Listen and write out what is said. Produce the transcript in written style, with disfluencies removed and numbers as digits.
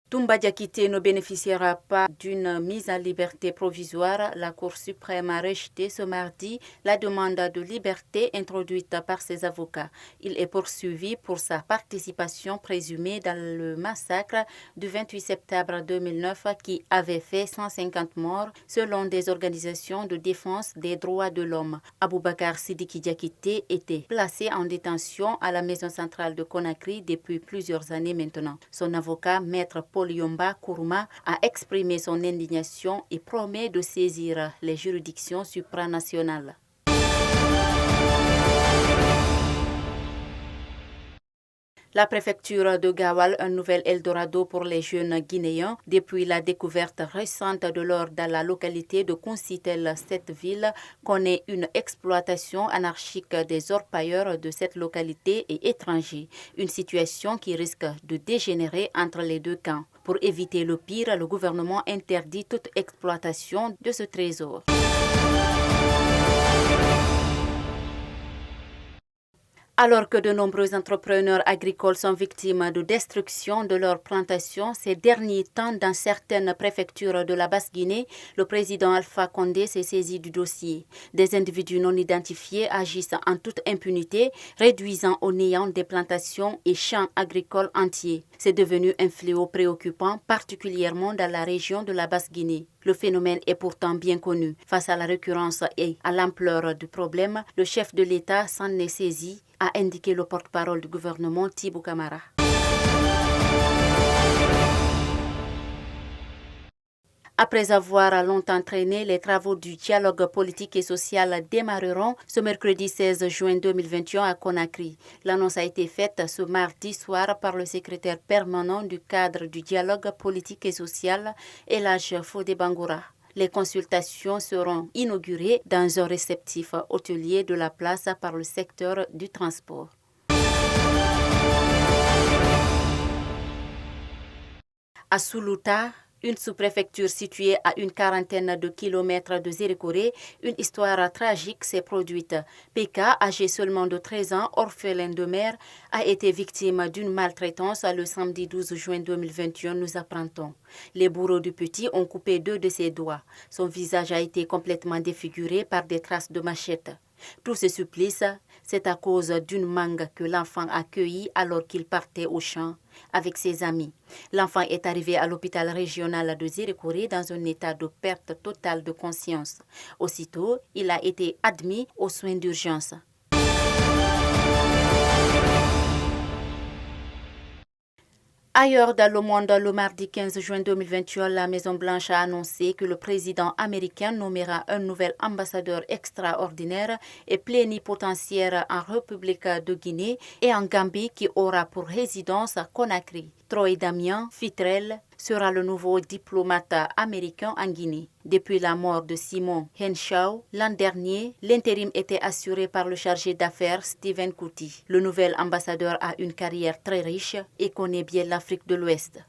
Toumba Diakité ne bénéficiera pas d'une mise en liberté provisoire. La Cour suprême a rejeté ce mardi la demande de liberté introduite par ses avocats. Il est poursuivi pour sa participation présumée dans le massacre du 28 septembre 2009 qui avait fait 150 morts selon des organisations de défense des droits de l'homme. Aboubakar Sidiki Diakité était placé en détention à la maison centrale de Conakry depuis plusieurs années maintenant. Son avocat, maître Paul Yomba Kourouma, a exprimé son indignation et promet de saisir les juridictions supranationales. La préfecture de Gawal, un nouvel Eldorado pour les jeunes Guinéens. Depuis la découverte récente de l'or dans la localité de Concitel, cette ville connaît une exploitation anarchique des orpailleurs de cette localité et étrangers. Une situation qui risque de dégénérer entre les deux camps. Pour éviter le pire, le gouvernement interdit toute exploitation de ce trésor. Alors que de nombreux entrepreneurs agricoles sont victimes de destruction de leurs plantations ces derniers temps dans certaines préfectures de la Basse-Guinée, le président Alpha Condé s'est saisi du dossier. Des individus non identifiés agissent en toute impunité, réduisant au néant des plantations et champs agricoles entiers. C'est devenu un fléau préoccupant, particulièrement dans la région de la Basse-Guinée. Le phénomène est pourtant bien connu. Face à la récurrence et à l'ampleur du problème, le chef de l'État s'en est saisi, a indiqué le porte-parole du gouvernement Thibou Camara. Après avoir longtemps traîné, les travaux du dialogue politique et social démarreront ce mercredi 16 juin 2021 à Conakry. L'annonce a été faite ce mardi soir par le secrétaire permanent du cadre du dialogue politique et social, Elhadj Fodé Bangoura. Les consultations seront inaugurées dans un réceptif hôtelier de la place par le secteur du transport. À Soulouta, une sous-préfecture située à une quarantaine de kilomètres de Zérékoré, une histoire tragique s'est produite. Peka, âgé seulement de 13 ans, orphelin de mère, a été victime d'une maltraitance le samedi 12 juin 2021, nous apprend-on. Les bourreaux du petit ont coupé 2 de ses doigts. Son visage a été complètement défiguré par des traces de machette. Tout ce supplice, c'est à cause d'une mangue que l'enfant a cueillie alors qu'il partait au champ avec ses amis. L'enfant est arrivé à l'hôpital régional de Zérékoré dans un état de perte totale de conscience. Aussitôt, il a été admis aux soins d'urgence. Ailleurs dans le monde, le mardi 15 juin 2021, la Maison-Blanche a annoncé que le président américain nommera un nouvel ambassadeur extraordinaire et plénipotentiaire en République de Guinée et en Gambie qui aura pour résidence à Conakry. Troy Damien Fitrel sera le nouveau diplomate américain en Guinée. Depuis la mort de Simon Henshaw, l'an dernier, l'intérim était assuré par le chargé d'affaires Stephen Kuti. Le nouvel ambassadeur a une carrière très riche et connaît bien l'Afrique de l'Ouest.